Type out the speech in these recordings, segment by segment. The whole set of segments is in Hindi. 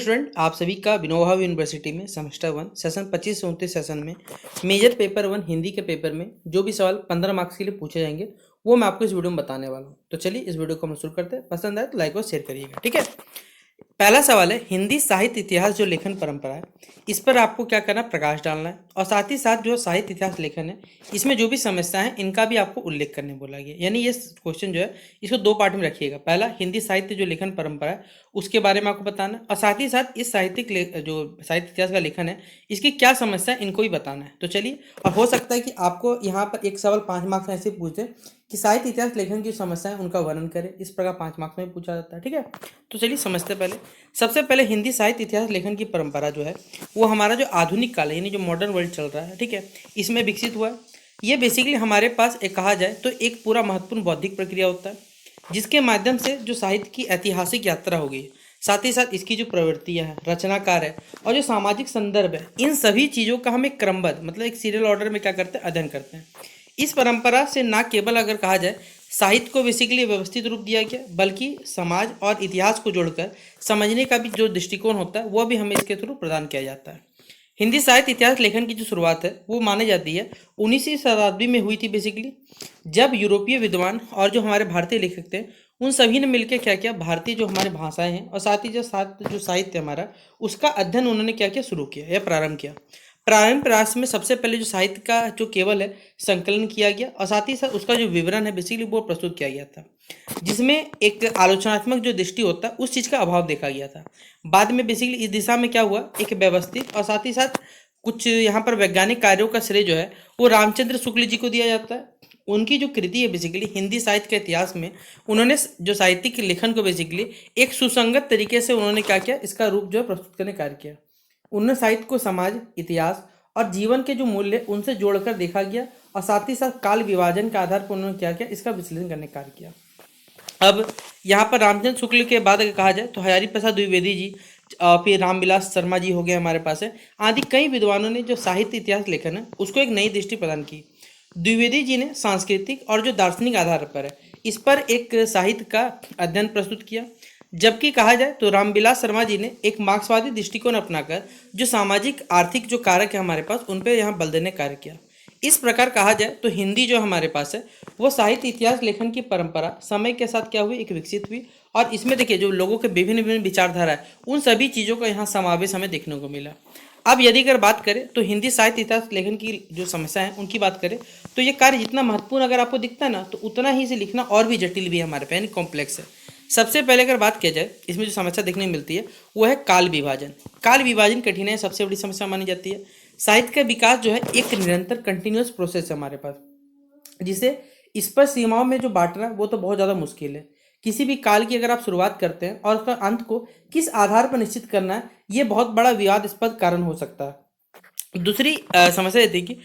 स्टूडेंट, आप सभी का विनोबा यूनिवर्सिटी में सेमेस्टर 1 सेशन 25 से 29 सेशन में मेजर पेपर 1 हिंदी के पेपर में जो भी सवाल 15 मार्क्स के लिए पूछे जाएंगे वो मैं आपको इस वीडियो में बताने वाला हूँ। तो चलिए इस वीडियो को हम शुरू करते हैं। पसंद आए तो लाइक और शेयर करिएगा, ठीक है। पहला सवाल है, हिंदी साहित्य इतिहास जो लेखन परंपरा है इस पर आपको क्या करना, प्रकाश डालना है। और साथ ही साथ जो साहित्य इतिहास लेखन है इसमें जो भी समस्या है इनका भी आपको उल्लेख करने बोला गया। यानी ये क्वेश्चन जो है इसको दो पार्ट में रखिएगा। पहला, हिंदी साहित्य जो लेखन परंपरा है उसके बारे में आपको बताना है, और साथ ही साथ इस जो साहित्य इतिहास का लेखन है इसकी क्या समस्या है इनको भी बताना है। तो चलिए, और हो सकता है कि आपको यहाँ पर एक सवाल 5 मार्क्स में ऐसे पूछे कि साहित्य इतिहास लेखन की समस्या है उनका वर्णन करें, इस प्रकार 5 मार्क्स में पूछा जाता है, ठीक है। तो चलिए समझते पहले। सबसे पहले हिंदी साहित्य इतिहास लेखन की परंपरा जो है वो हमारा जो आधुनिक काल है यानी जो मॉडर्न वर्ल्ड चल रहा है, ठीक है, इसमें विकसित हुआ है। ये बेसिकली हमारे पास एक कहा जाए तो एक पूरा महत्वपूर्ण बौद्धिक प्रक्रिया होता है जिसके माध्यम से जो साहित्य की ऐतिहासिक यात्रा हो गई, साथ ही साथ इसकी जो प्रवृत्तियाँ हैं, रचनाकार है और जो सामाजिक संदर्भ है, इन सभी चीज़ों का हम एक क्रमबद्ध मतलब एक सीरियल ऑर्डर में क्या करते हैं, अध्ययन करते हैं। इस परंपरा से न केवल अगर कहा जाए साहित्य को बेसिकली व्यवस्थित रूप दिया गया, बल्कि समाज और इतिहास को जोड़कर समझने का भी जो दृष्टिकोण होता है वो भी हमें इसके थ्रू प्रदान किया जाता है। हिंदी साहित्य इतिहास लेखन की जो शुरुआत है वो मानी जाती है 19वीं शताब्दी में हुई थी बेसिकली, जब यूरोपीय विद्वान और जो हमारे भारतीय लेखक थे उन सभी ने मिलकर क्या किया, भारतीय जो हमारी भाषाएं हैं और साथ ही जो साहित्य हमारा उसका अध्ययन उन्होंने क्या किया, शुरू किया या प्रारंभ किया। प्रारंभिक प्रयास में सबसे पहले जो साहित्य का जो केवल है संकलन किया गया और साथ ही साथ उसका जो विवरण है बेसिकली वो प्रस्तुत किया गया था, जिसमें एक आलोचनात्मक जो दृष्टि होता है उस चीज़ का अभाव देखा गया था। बाद में बेसिकली इस दिशा में क्या हुआ, एक व्यवस्थित और साथ ही साथ कुछ यहाँ पर वैज्ञानिक कार्यों का श्रेय जो है वो रामचंद्र शुक्ल जी को दिया जाता है। उनकी जो कृति है बेसिकली हिंदी साहित्य के इतिहास में उन्होंने जो साहित्यिक लेखन को बेसिकली एक सुसंगत तरीके से उन्होंने क्या किया, इसका रूप जो है प्रस्तुत करने का कार्य किया। उन्होंने साहित्य को समाज, इतिहास और जीवन के जो मूल्य उनसे जोड़कर देखा गया और साथ ही साथ काल विभाजन के आधार पर उन्होंने क्या किया, इसका विश्लेषण करने का कार्य किया। अब यहाँ पर रामचंद्र शुक्ल के बाद अगर कहा जाए तो हजारी प्रसाद द्विवेदी जी, फिर रामविलास शर्मा जी हो गए हमारे पास है, आदि कई विद्वानों ने जो साहित्य इतिहास लेखन है उसको एक नई दृष्टि प्रदान की। द्विवेदी जी ने सांस्कृतिक और जो दार्शनिक आधार पर है इस पर एक साहित्य का अध्ययन प्रस्तुत किया, जबकि कहा जाए तो रामविलास शर्मा जी ने एक मार्क्सवादी दृष्टिकोण अपनाकर जो सामाजिक आर्थिक जो कारक है हमारे पास उन पर यहाँ बल देने कार्य किया। इस प्रकार कहा जाए तो हिंदी जो हमारे पास है वो साहित्य इतिहास लेखन की परंपरा समय के साथ क्या हुई, एक विकसित हुई। और इसमें देखिए जो लोगों के विभिन्न विभिन्न विचारधारा है उन सभी चीज़ों का यहाँ समावेश हमें देखने को मिला। अब यदि अगर बात करें तो हिंदी साहित्य इतिहास लेखन की जो समस्या है उनकी बात करें तो ये कार्य जितना महत्वपूर्ण अगर आपको दिखता है ना तो उतना ही इसे लिखना और भी जटिल भी है हमारे पे, यानी कॉम्प्लेक्स है। सबसे पहले अगर बात किया जाए इसमें जो समस्या देखने को मिलती है वो है काल विभाजन। काल विभाजन कठिनाई सबसे बड़ी समस्या मानी जाती है। साहित्य का विकास जो है एक निरंतर कंटिन्यूअस प्रोसेस है हमारे पास, जिसे स्पष्ट सीमाओं में जो बांटना वो तो बहुत ज़्यादा मुश्किल है। किसी भी काल की अगर आप शुरुआत करते हैं और उसका अंत को किस आधार पर निश्चित करना है ये बहुत बड़ा विवादास्पद कारण हो सकता है। दूसरी समस्या ये थी कि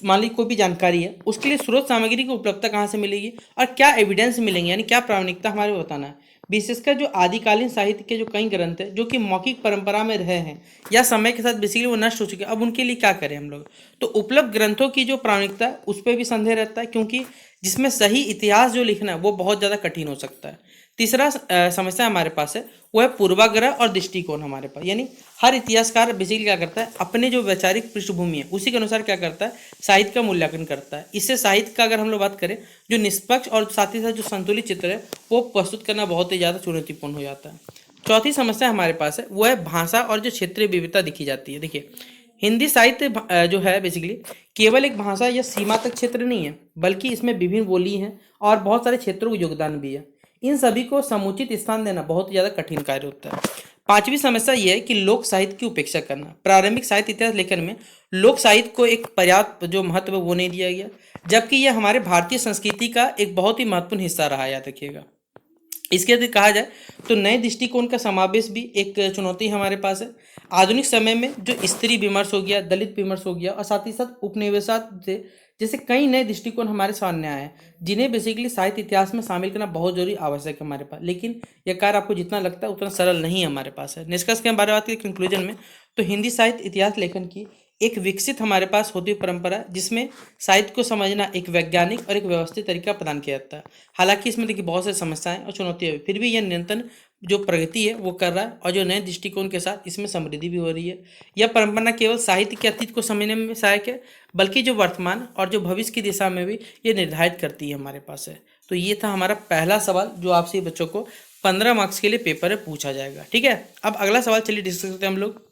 मान लीजिए कोई भी जानकारी है उसके लिए स्रोत सामग्री की उपलब्धता कहाँ से मिलेगी और क्या एविडेंस मिलेंगे, यानी क्या प्रामाणिकता हमारे को बताना है। विशेषकर जो आदिकालीन साहित्य के जो कई ग्रंथ हैं जो कि मौखिक परंपरा में रहे हैं या समय के साथ बेसिकली वो नष्ट हो चुके हैं, अब उनके लिए क्या करें हम लोग। तो उपलब्ध ग्रंथों की जो प्रामाणिकता है उस पर भी संदेह रहता है, क्योंकि जिसमें सही इतिहास जो लिखना है वो बहुत ज़्यादा कठिन हो सकता है। तीसरा समस्या हमारे पास है वो है पूर्वाग्रह और दृष्टिकोण हमारे पास, यानी हर इतिहासकार बेसिकली क्या करता है, अपने जो वैचारिक पृष्ठभूमि है उसी के अनुसार क्या करता है, साहित्य का मूल्यांकन करता है। इससे साहित्य का अगर हम लोग बात करें जो निष्पक्ष और साथ ही साथ जो संतुलित चित्र है वो प्रस्तुत करना बहुत ही ज़्यादा चुनौतीपूर्ण हो जाता है। चौथी समस्या हमारे पास है वो है भाषा और जो क्षेत्रीय विविधता दिखी जाती है। देखिए हिंदी साहित्य जो है बेसिकली केवल एक भाषा या सीमा तक क्षेत्र नहीं है, बल्कि इसमें विभिन्न बोली हैं और बहुत सारे क्षेत्रों का योगदान भी है। इन सभी को समुचित स्थान देना बहुत ज़्यादा कठिन कार्य होता है। पांचवी समस्या यह है कि लोक साहित्य की उपेक्षा करना। प्रारंभिक साहित्य इतिहास लेखन में लोक साहित्य को एक पर्याप्त जो महत्व है वो नहीं दिया गया, जबकि यह हमारे भारतीय संस्कृति का एक बहुत ही महत्वपूर्ण हिस्सा रहा है, याद रखिएगा। इसके यदि कहा जाए तो नए दृष्टिकोण का समावेश भी एक चुनौती हमारे पास है। आधुनिक समय में जो स्त्री विमर्श हो गया, दलित विमर्श हो गया और साथ ही साथ उपनिवेशात से जैसे कई नए दृष्टिकोण हमारे सामने आए हैं, जिन्हें बेसिकली साहित्य इतिहास में शामिल करना बहुत जरूरी आवश्यक है हमारे पास। लेकिन यह कार्य आपको जितना लगता है उतना सरल नहीं है हमारे पास है। निष्कर्ष के बारे में बात करें कंक्लूजन में, तो हिंदी साहित्य इतिहास लेखन की एक विकसित हमारे पास होती हुई परंपरा जिसमें साहित्य को समझना एक वैज्ञानिक और एक व्यवस्थित तरीका प्रदान किया जाता है। हालांकि इसमें देखिए बहुत सारी समस्याएं और चुनौतियां भी, फिर भी यह निरंतर जो प्रगति है वो कर रहा है और जो नए दृष्टिकोण के साथ इसमें समृद्धि भी हो रही है। यह परंपरा न केवल साहित्य के अतीत को समझने में सहायक है, बल्कि जो वर्तमान और जो भविष्य की दिशा में भी ये निर्धारित करती है हमारे पास है। तो ये था हमारा पहला सवाल जो आपसे बच्चों को 15 मार्क्स के लिए पेपर में पूछा जाएगा। ठीक है, अब अगला सवाल चलिए डिस्कस करते हैं हम लोग।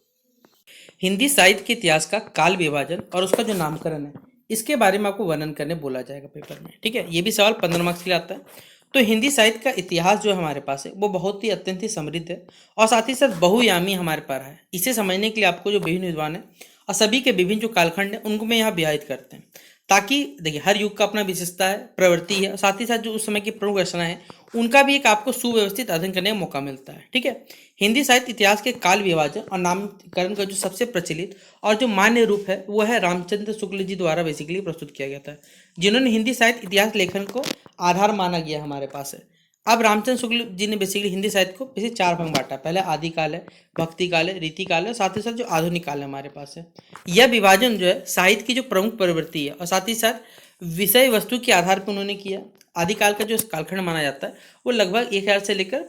हिंदी साहित्य के इतिहास का काल विभाजन और उसका जो नामकरण है इसके बारे में आपको वर्णन करने बोला जाएगा पेपर में। ठीक है, ये भी सवाल 15 मार्क्स के लिए आता है। तो हिंदी साहित्य का इतिहास जो हमारे पास है वो बहुत ही अत्यंत ही समृद्ध है और साथ ही साथ बहुयामी हमारे पास है। इसे समझने के लिए आपको जो विभिन्न विद्वान है और सभी के विभिन्न जो कालखंड है उनको मैं यहाँ व्याहित करते हैं, ताकि देखिए हर युग का अपना विशेषता है, प्रवृत्ति है और साथ ही साथ जो उस समय की प्रमुख रचना है उनका भी एक आपको सुव्यवस्थित अध्ययन करने का मौका मिलता है। ठीक है, हिंदी साहित्य इतिहास के काल विभाजन और नामकरण का जो सबसे प्रचलित और जो मान्य रूप है वो है रामचंद्र शुक्ल जी द्वारा बेसिकली प्रस्तुत किया गया था, जिन्होंने हिंदी साहित्य इतिहास लेखन को आधार माना गया हमारे पास है। अब रामचंद्र शुक्ल जी ने बेसिकली हिंदी साहित्य को वैसे 4 भाग बांटा। पहले आदिकाल है, भक्ति काल है, रीति काल है, साथ ही साथ जो आधुनिक काल है हमारे पास है। यह विभाजन जो है साहित्य की जो प्रमुख प्रवृत्ति है और साथ ही साथ विषय वस्तु के आधार पर उन्होंने किया। आदिकाल का जो कालखंड माना जाता है वो लगभग 1000 से लेकर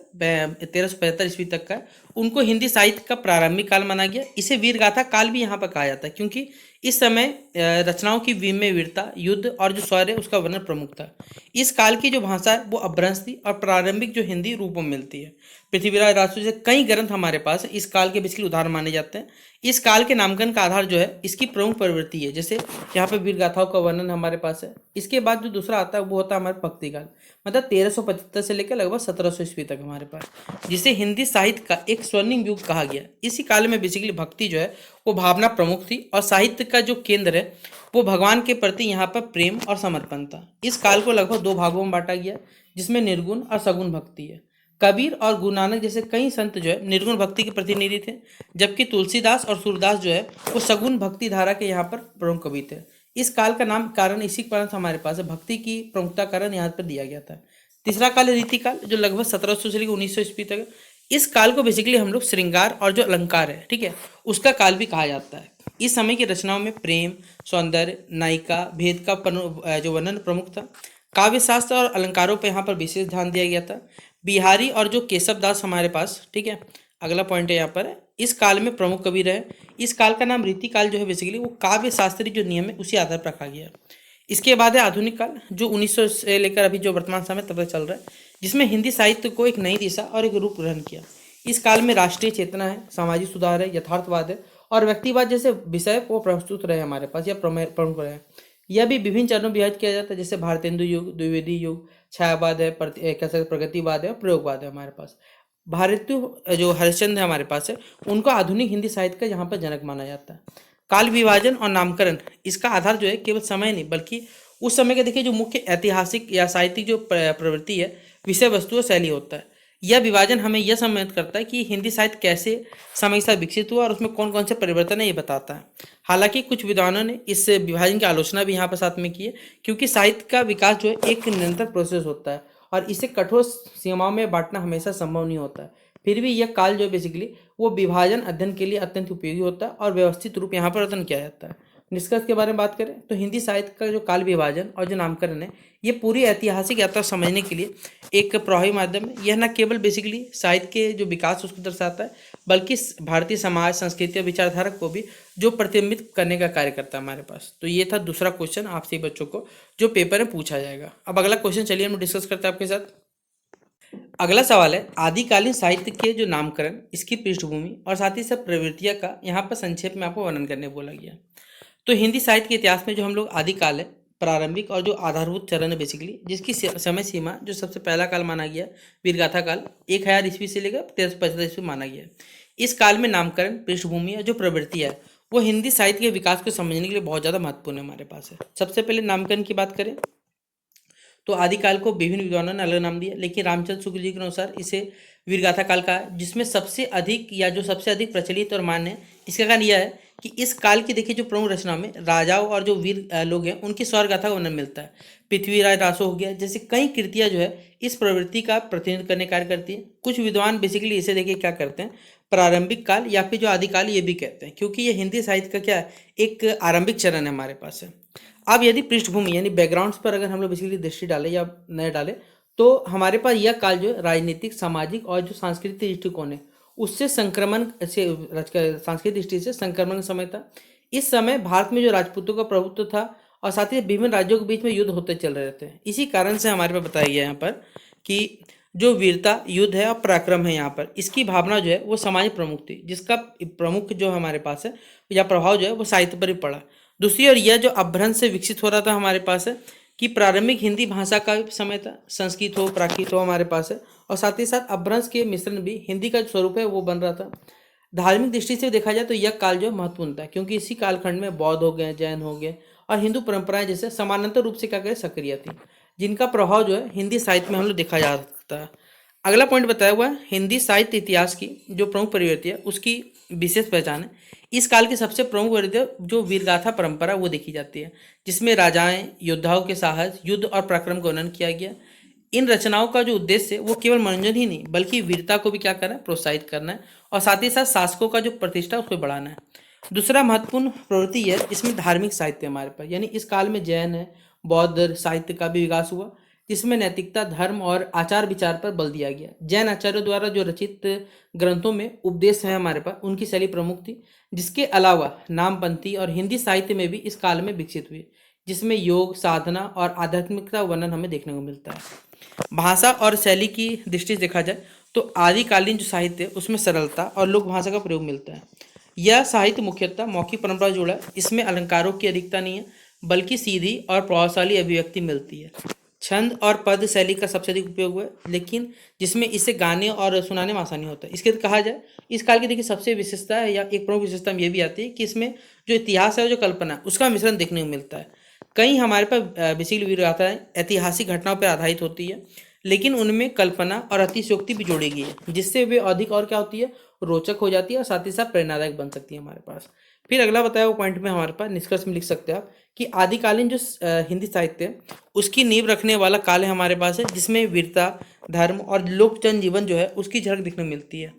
1375 ईस्वी तक का है। उनको हिंदी साहित्य का प्रारंभिक काल माना गया। इसे वीर गाथा काल भी यहाँ पर कहा जाता है, क्योंकि इस समय रचनाओं की विमय वीरता, युद्ध और जो शौर्य उसका वर्णन प्रमुख था। इस काल की जो भाषा है वो अपभ्रंश थी और प्रारंभिक जो हिंदी रूपों में मिलती है। पृथ्वीराज राजसूय से कई ग्रंथ हमारे पास इस काल के बेसिकली उदाहरण माने जाते हैं। इस काल के नामकरण का आधार जो है इसकी प्रमुख प्रवृत्ति है, जैसे यहाँ पे वीर गाथाओं का वर्णन हमारे पास है। इसके बाद जो दूसरा आता है वो होता है हमारे भक्ति काल, मतलब 1375 से लेकर लगभग 1700 ईस्वी तक हमारे पास, जिसे हिंदी साहित्य का एक स्वर्णिम युग कहा गया। इसी काल में बेसिकली भक्ति जो है वो भावना प्रमुख थी और साहित्य का जो केंद्र है वो भगवान के प्रति यहाँ पर प्रेम और समर्पण था। इस काल को लगभग 2 भागों में बांटा गया, जिसमें निर्गुण और सगुण भक्ति है। कबीर और गुरु नानक जैसे कई संत जो है निर्गुण भक्ति के प्रतिनिधि थे, जबकि तुलसीदास और सूरदास जो है वो सगुण भक्ति धारा के यहाँ पर प्रमुख कवि थे। इस काल का नाम कारण इसी कारण हमारे पास है, भक्ति की प्रमुखता कारण यहाँ पर दिया गया था। तीसरा काल है रीति काल, जो लगभग 1700 से लेकर 1900 ईस्वी तक है। इस काल को बेसिकली हम लोग श्रृंगार और जो अलंकार है, ठीक है, उसका काल भी कहा जाता है। इस समय की रचनाओं में प्रेम, सौंदर्य, नायिका भेद का जो वर्णन प्रमुख था। काव्य शास्त्र और अलंकारों पर यहाँ पर विशेष ध्यान दिया गया था। बिहारी और जो केशव दास हमारे पास, ठीक है, अगला पॉइंट है यहाँ पर, इस काल में प्रमुख कवि रहे। इस काल का नाम रीति काल जो है बेसिकली वो काव्य शास्त्री जो नियम है उसी आधार पर रखा गया। इसके बाद है आधुनिक काल, जो 1900 से लेकर अभी जो वर्तमान समय तक चल रहा है, जिसमें हिंदी साहित्य को एक नई दिशा और एक रूप ग्रहण किया। इस काल में राष्ट्रीय चेतना है, सामाजिक सुधार है, यथार्थवाद है और व्यक्तिवाद जैसे विषय वो प्रस्तुत रहे हमारे पास या प्रमुख रहे। यह भी विभिन्न चरणों में विभाजित किया जाता है, जैसे भारतेंदु युग, द्विवेदी युग, छायावाद है, कह सकते प्रगतिवाद है और प्रयोगवाद है हमारे पास। भारतीय जो हरिश्चंद्र है हमारे पास है, उनको आधुनिक हिंदी साहित्य का यहाँ पर जनक माना जाता है। काल विभाजन और नामकरण, इसका आधार जो है केवल समय नहीं बल्कि उस समय के देखिए जो मुख्य ऐतिहासिक या साहित्यिक जो प्रवृत्ति है, विषय वस्तु और शैली होता है। यह विभाजन हमें यह सम्मिलित करता है कि हिंदी साहित्य कैसे समय के साथ विकसित हुआ और उसमें कौन कौन से परिवर्तन है ये बताता है। हालांकि कुछ विद्वानों ने इस विभाजन की आलोचना भी यहाँ पर साथ में की है, क्योंकि साहित्य का विकास जो है एक निरंतर प्रोसेस होता है और इसे कठोर सीमाओं में बांटना हमेशा संभव नहीं होता है। फिर भी यह काल जो है बेसिकली वो विभाजन अध्ययन के लिए अत्यंत उपयोगी होता है और व्यवस्थित रूप यहाँ पर अध्ययन किया जाता है। निष्कर्ष के बारे में बात करें तो हिंदी साहित्य का जो काल विभाजन और जो नामकरण है ये पूरी ऐतिहासिक यात्रा समझने के लिए एक प्रभावी माध्यम है। यह न केवल बेसिकली साहित्य के जो विकास उसको दर्शाता है, बल्कि भारतीय समाज, संस्कृति और विचारधारा को भी जो प्रतिबिंबित करने का कार्य करता है हमारे पास। तो ये था दूसरा क्वेश्चन आपसे बच्चों को जो पेपर में पूछा जाएगा। अब अगला क्वेश्चन चलिए हम डिस्कस करते हैं आपके साथ। अगला सवाल है आदिकालीन साहित्य के जो नामकरण, इसकी पृष्ठभूमि और साथ ही साथ प्रवृत्तियां का यहाँ पर संक्षेप में आपको वर्णन करने बोला गया। तो हिंदी साहित्य के इतिहास में जो हम लोग आदिकाल है, प्रारंभिक और जो आधारभूत चरण है बेसिकली, जिसकी समय सीमा जो सबसे पहला काल माना गया वीरगाथा काल 1000 ईस्वी से लेकर 1375 ईस्वी माना गया। इस काल में नामकरण, पृष्ठभूमि और जो प्रवृत्तियां है वो हिंदी साहित्य के विकास को समझने के लिए बहुत ज़्यादा महत्वपूर्ण है हमारे पास है। सबसे पहले नामकरण की बात करें तो आदिकाल को विभिन्न विद्वानों ने अलग नाम दिया, लेकिन रामचंद्र शुक्ल जी के अनुसार इसे वीरगाथा काल का है, जिसमें सबसे अधिक या जो सबसे अधिक प्रचलित और मान्य है। इसका कारण यह है कि इस काल की देखिए जो प्रमुख रचना में राजाओं और जो वीर लोग हैं उनकी स्वर्ग गाथा का वर्णन मिलता है। पृथ्वीराज रासो हो गया जैसे कई कृतियां जो है इस प्रवृत्ति का प्रतिनिधित्व करने कार्य करती है। कुछ विद्वान बेसिकली इसे देखिए क्या करते हैं, प्रारंभिक काल या फिर जो आदिकाल ये भी कहते हैं, क्योंकि ये हिंदी साहित्य का क्या है एक आरंभिक चरण है हमारे पास है। अब यदि पृष्ठभूमि यानी बैकग्राउंड्स पर अगर हम लोग बेसिकली दृष्टि डालें या न डालें तो हमारे पास यह काल जो है राजनीतिक, सामाजिक और जो सांस्कृतिक दृष्टिकोण है उससे संक्रमण से सांस्कृतिक दृष्टि से संक्रमण का समय था। इस समय भारत में जो राजपूतों का प्रभुत्व था और साथ ही विभिन्न राज्यों के बीच में युद्ध होते चल रहे थे। इसी कारण से हमारे पास बताया गया यहाँ पर कि जो वीरता, युद्ध है और पराक्रम है, यहाँ पर इसकी भावना जो है वो समाज प्रमुख थी, जिसका प्रमुख जो हमारे पास है या प्रभाव जो है वो साहित्य पर भी पड़ा। दूसरी ओर यह जो अपभ्रंश से विकसित हो रहा था हमारे पास है कि प्रारंभिक हिंदी भाषा का भी समय था, संस्कृत हो, प्राकृत हो हमारे पास है, और साथ ही साथ अपभ्रंश के मिश्रण भी हिंदी का जो स्वरूप है वो बन रहा था। धार्मिक दृष्टि से देखा जाए तो यह काल जो महत्वपूर्ण था, क्योंकि इसी कालखंड में बौद्ध हो गए, जैन हो गए और हिंदू परंपराएं जैसे समानांतर रूप से क्या करें सक्रिय थी, जिनका प्रभाव जो है हिंदी साहित्य में हम लोग देखा जा सकता है। अगला पॉइंट बताया हुआ है हिंदी साहित्य इतिहास की जो प्रमुख प्रवृत्ति है उसकी विशेष पहचान है। इस काल की सबसे प्रमुख प्रवृत्ति जो वीरगाथा परंपरा वो देखी जाती है, जिसमें राजाएं, योद्धाओं के साहस, युद्ध और पराक्रम का वर्णन किया गया। इन रचनाओं का जो उद्देश्य है वो केवल मनोरंजन ही नहीं बल्कि वीरता को भी क्या करना है, प्रोत्साहित करना है, और साथ ही साथ शासकों का जो प्रतिष्ठा उसको बढ़ाना है। दूसरा महत्वपूर्ण प्रवृत्ति है इसमें धार्मिक साहित्य हमारे पास, यानी इस काल में जैन है, बौद्ध साहित्य का भी विकास हुआ, जिसमें नैतिकता, धर्म और आचार विचार पर बल दिया गया। जैन आचार्यों द्वारा जो रचित ग्रंथों में उपदेश है हमारे पास, उनकी शैली प्रमुख थी। जिसके अलावा नामपंथी और हिंदी साहित्य में भी इस काल में विकसित हुए, जिसमें योग, साधना और आध्यात्मिकता वर्णन हमें देखने को मिलता है। भाषा और शैली की दृष्टि से देखा जाए तो आदिकालीन जो साहित्य है उसमें सरलता और लोक भाषा का प्रयोग मिलता है। यह साहित्य मुख्यतः मौखिक परंपरा से जुड़ा है, इसमें अलंकारों की अधिकता नहीं है बल्कि सीधी और प्रभावशाली अभिव्यक्ति मिलती है। छंद और पद शैली का सबसे अधिक उपयोग हुआ है, लेकिन जिसमें इसे गाने और सुनाने में आसानी होता है। इसके कहा जाए इस काल की देखिए सबसे विशेषता है या एक प्रमुख विशेषता ये भी आती है कि इसमें जो इतिहास है और जो कल्पना है उसका मिश्रण देखने को मिलता है। कई हमारे पास बेसिकली वीर गाथाएं ऐतिहासिक घटनाओं पर आधारित होती है, लेकिन उनमें कल्पना और अतिशयोक्ति भी जोड़ी गई है, जिससे वे अधिक और क्या होती है, रोचक हो जाती है और साथ ही साथ प्रेरणादायक बन सकती है हमारे पास। फिर अगला बताया वो पॉइंट में हमारे पास निष्कर्ष में लिख सकते हैं आप कि आदिकालीन जो हिंदी साहित्य है उसकी नींव रखने वाला काल है हमारे पास है, जिसमें वीरता, धर्म और लोक जनजीवन जो है उसकी झलक दिखने को मिलती है।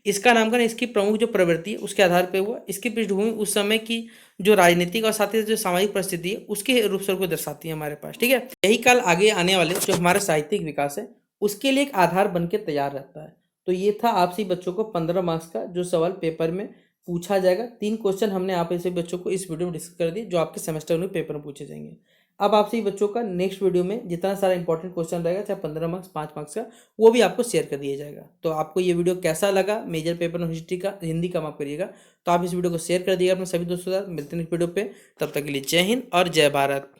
इसका नामकरण इसकी प्रमुख जो प्रवृत्ति है उसके आधार पर हुआ। इसकी पृष्ठभूमि उस समय की जो राजनीतिक और साथ ही जो सामाजिक परिस्थिति है उसके रूप से को दर्शाती है हमारे पास। ठीक है, यही काल आगे आने वाले जो हमारा साहित्यिक विकास है उसके लिए एक आधार बन के तैयार रहता है। तो ये था आपसे बच्चों को 15 मार्क्स का जो सवाल पेपर में पूछा जाएगा। 3 क्वेश्चन हमने आप ऐसे बच्चों को इस वीडियो में डिस्कस कर दिए जो आपके सेमेस्टर में पेपर में पूछे जाएंगे। अब आपसे बच्चों का नेक्स्ट वीडियो में जितना सारा इंपॉर्टेंट क्वेश्चन रहेगा, चाहे 15 मार्क्स, 5 मार्क्स का, वो भी आपको शेयर कर दिया जाएगा। तो आपको ये वीडियो कैसा लगा, मेजर पेपर में हिस्ट्री का, हिंदी का माफ करिएगा, तो आप इस वीडियो को शेयर कर दिएगा अपने सभी दोस्तों के साथ। मिलते हैं नेक्स्ट वीडियो पे, तब तक के लिए जय हिंद और जय भारत।